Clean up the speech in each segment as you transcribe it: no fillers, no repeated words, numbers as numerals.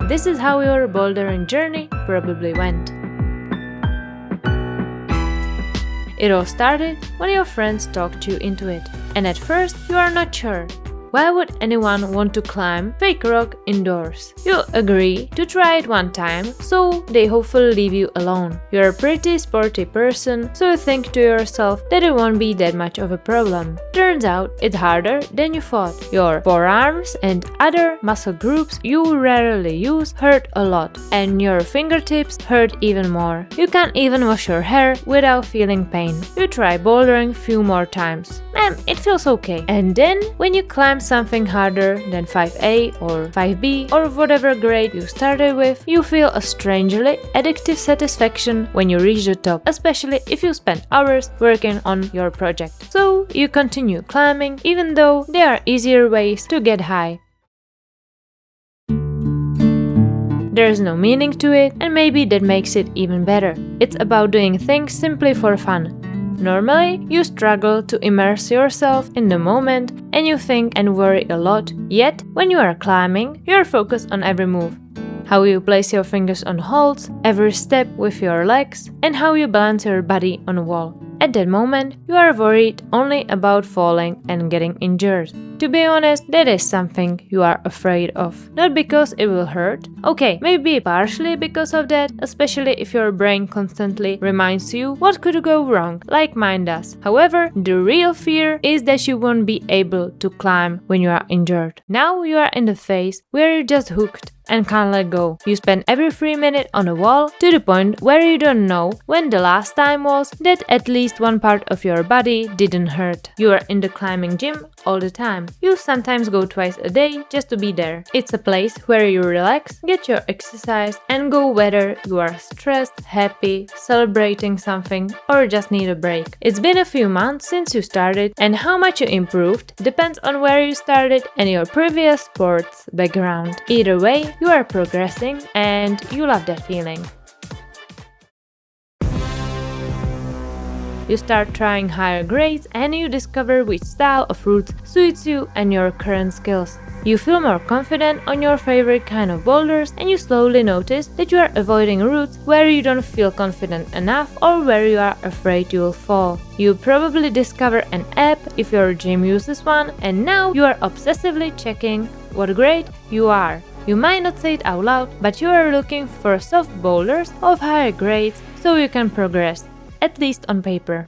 This is how your bouldering journey probably went. It all started when your friends talked you into it, and at first you are not sure. Why would anyone want to climb fake rock indoors? You agree to try it one time, so they hopefully leave you alone. You're a pretty sporty person, so you think to yourself that it won't be that much of a problem. Turns out it's harder than you thought. Your forearms and other muscle groups you rarely use hurt a lot, and your fingertips hurt even more. You can't even wash your hair without feeling pain. You try bouldering few more times, and it feels okay. And then, when you climb something harder than 5A or 5B or whatever grade you started with, you feel a strangely addictive satisfaction when you reach the top, especially if you spend hours working on your project. So you continue climbing even though there are easier ways to get high. There's no meaning to it, and maybe that makes it even better. It's about doing things simply for fun. Normally, you struggle to immerse yourself in the moment and you think and worry a lot, yet when you are climbing, you are focused on every move. How you place your fingers on holds, every step with your legs, and how you balance your body on a wall. At that moment, you are worried only about falling and getting injured. To be honest, that is something you are afraid of. Not because it will hurt. Okay, maybe partially because of that, especially if your brain constantly reminds you what could go wrong, like mine does. However, the real fear is that you won't be able to climb when you are injured. Now you are in the phase where you're just hooked and can't let go. You spend every 3 minutes on a wall to the point where you don't know when the last time was that at least one part of your body didn't hurt. You are in the climbing gym all the time. You sometimes go twice a day just to be there. It's a place where you relax, get your exercise, and go whether you are stressed, happy, celebrating something, or just need a break. It's been a few months since you started, and how much you improved depends on where you started and your previous sports background. Either way, you are progressing, and you love that feeling. You start trying higher grades and you discover which style of routes suits you and your current skills. You feel more confident on your favorite kind of boulders and you slowly notice that you are avoiding routes where you don't feel confident enough or where you are afraid you will fall. You probably discover an app if your gym uses one, and now you are obsessively checking what grade you are. You might not say it out loud, but you are looking for soft boulders of higher grades so you can progress, at least on paper.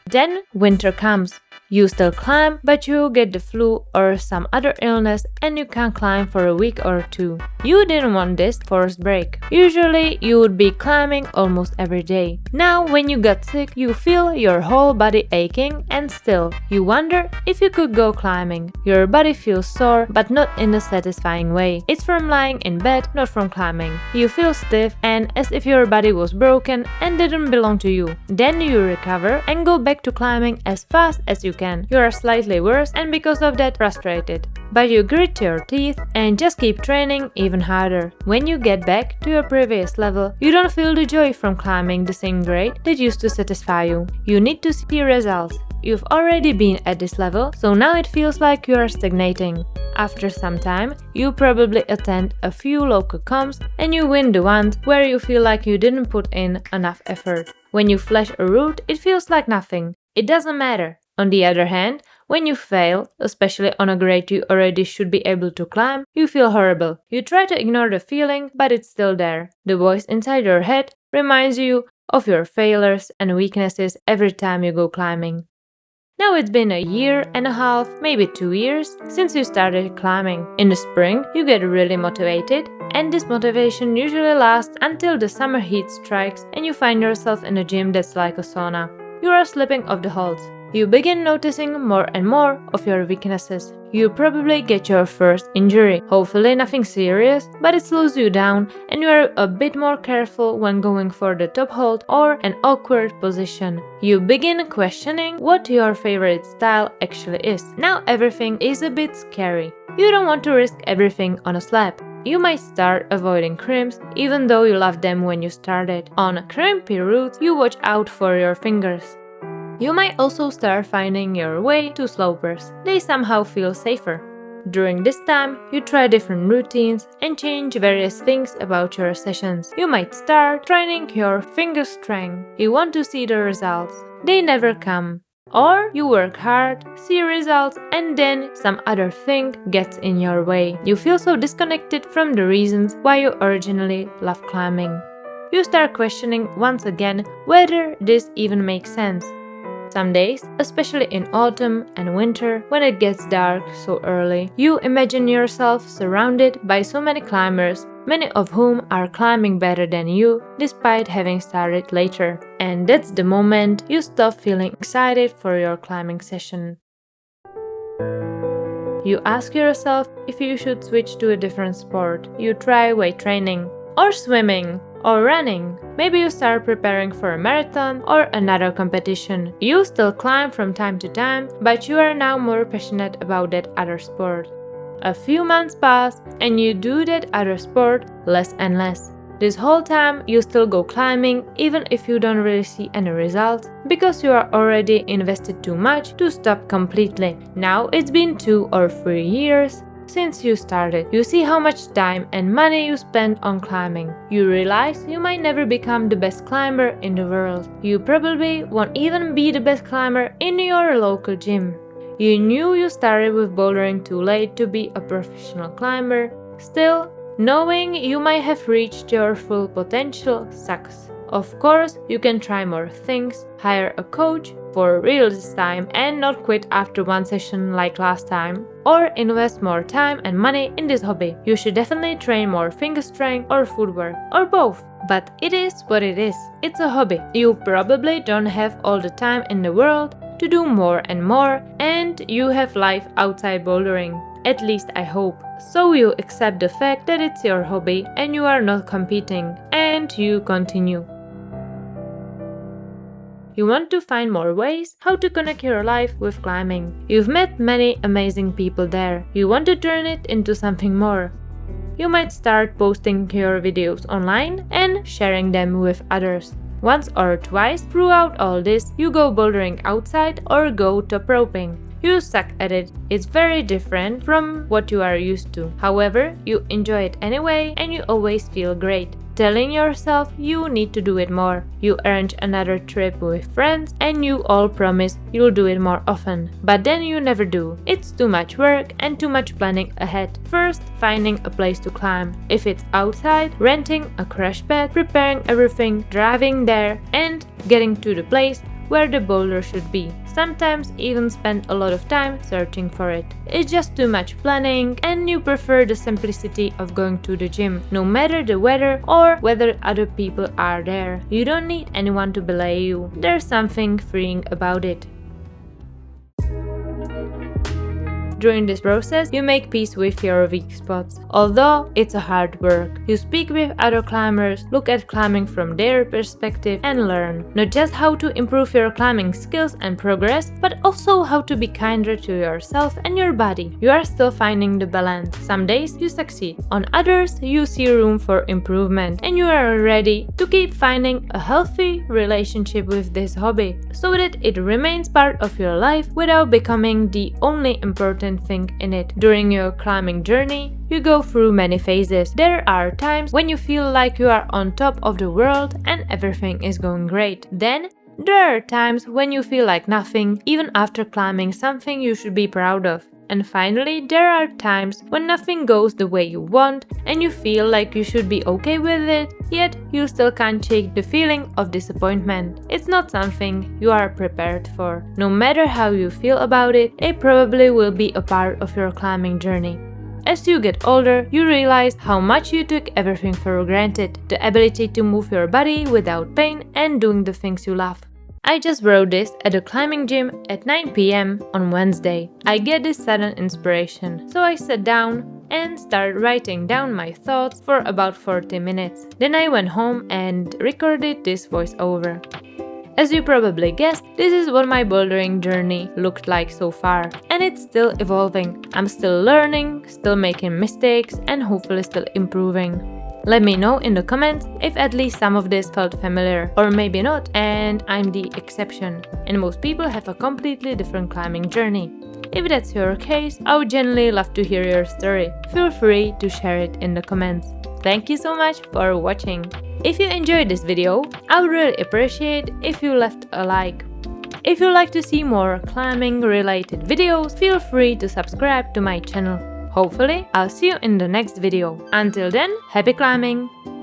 Then winter comes. You still climb, but you get the flu or some other illness and you can't climb for a week or two. You didn't want this forced break. Usually, you would be climbing almost every day. Now, when you got sick, you feel your whole body aching and still, you wonder if you could go climbing. Your body feels sore, but not in a satisfying way. It's from lying in bed, not from climbing. You feel stiff and as if your body was broken and didn't belong to you. Then you recover and go back to climbing as fast as you can. You are slightly worse and because of that frustrated. But you grit your teeth and just keep training even harder. When you get back to your previous level, you don't feel the joy from climbing the same grade that used to satisfy you. You need to see results. You've already been at this level, so now it feels like you are stagnating. After some time, you probably attend a few local comps and you win the ones where you feel like you didn't put in enough effort. When you flash a route, it feels like nothing. It doesn't matter. On the other hand, when you fail, especially on a grade you already should be able to climb, you feel horrible. You try to ignore the feeling, but it's still there. The voice inside your head reminds you of your failures and weaknesses every time you go climbing. Now it's been a year and a half, maybe 2 years, since you started climbing. In the spring, you get really motivated, and this motivation usually lasts until the summer heat strikes and you find yourself in a gym that's like a sauna. You are slipping off the holds. You begin noticing more and more of your weaknesses. You probably get your first injury, hopefully nothing serious, but it slows you down and you are a bit more careful when going for the top hold or an awkward position. You begin questioning what your favorite style actually is. Now everything is a bit scary. You don't want to risk everything on a slab. You might start avoiding crimps even though you loved them when you started. On crimpy routes, you watch out for your fingers. You might also start finding your way to slopers. They somehow feel safer. During this time, you try different routines and change various things about your sessions. You might start training your finger strength. You want to see the results. They never come. Or you work hard, see results, and then some other thing gets in your way. You feel so disconnected from the reasons why you originally loved climbing. You start questioning once again whether this even makes sense. Some days, especially in autumn and winter, when it gets dark so early, you imagine yourself surrounded by so many climbers, many of whom are climbing better than you, despite having started later. And that's the moment you stop feeling excited for your climbing session. You ask yourself if you should switch to a different sport. You try weight training, or swimming, or running. Maybe you start preparing for a marathon or another competition. You still climb from time to time, but you are now more passionate about that other sport. A few months pass and you do that other sport less and less. This whole time you still go climbing even if you don't really see any results because you are already invested too much to stop completely. Now it's been 2 or 3 years since you started. You see how much time and money you spend on climbing. You realize you might never become the best climber in the world. You probably won't even be the best climber in your local gym. You knew you started with bouldering too late to be a professional climber. Still, knowing you might have reached your full potential sucks. Of course, you can try more things, hire a coach for real this time and not quit after one session like last time, or invest more time and money in this hobby. You should definitely train more finger strength or footwork, or both. But it is what it is. It's a hobby. You probably don't have all the time in the world to do more, and you have life outside bouldering. At least I hope. So you accept the fact that it's your hobby and you are not competing, and you continue. You want to find more ways how to connect your life with climbing. You've met many amazing people there. You want to turn it into something more. You might start posting your videos online and sharing them with others. Once or twice throughout all this, you go bouldering outside or go top roping. You suck at it. It's very different from what you are used to. However, you enjoy it anyway and you always feel great, telling yourself you need to do it more. You arrange another trip with friends and you all promise you'll do it more often. But then you never do. It's too much work and too much planning ahead. First, finding a place to climb. If it's outside, renting a crash pad, preparing everything, driving there, and getting to the place where the boulder should be. Sometimes even spend a lot of time searching for it. It's just too much planning and you prefer the simplicity of going to the gym, no matter the weather or whether other people are there. You don't need anyone to belay you. There's something freeing about it. During this process, you make peace with your weak spots. Although it's a hard work, you speak with other climbers, look at climbing from their perspective and learn not just how to improve your climbing skills and progress, but also how to be kinder to yourself and your body. You are still finding the balance. Some days you succeed, on others you see room for improvement, and you are ready to keep finding a healthy relationship with this hobby so that it remains part of your life without becoming the only important thing in it. During your climbing journey, you go through many phases. There are times when you feel like you are on top of the world and everything is going great. Then there are times when you feel like nothing, even after climbing something you should be proud of. And finally, there are times when nothing goes the way you want and you feel like you should be okay with it, yet you still can't shake the feeling of disappointment. It's not something you are prepared for. No matter how you feel about it, it probably will be a part of your climbing journey. As you get older, you realize how much you took everything for granted, the ability to move your body without pain and doing the things you love. I just wrote this at a climbing gym at 9 p.m. on Wednesday. I get this sudden inspiration, so I sat down and started writing down my thoughts for about 40 minutes. Then I went home and recorded this voiceover. As you probably guessed, this is what my bouldering journey looked like so far, and it's still evolving. I'm still learning, still making mistakes, and hopefully still improving. Let me know in the comments if at least some of this felt familiar, or maybe not, and I'm the exception, and most people have a completely different climbing journey. If that's your case, I would genuinely love to hear your story. Feel free to share it in the comments. Thank you so much for watching. If you enjoyed this video, I would really appreciate if you left a like. If you'd like to see more climbing related videos, feel free to subscribe to my channel. Hopefully, I'll see you in the next video. Until then, happy climbing!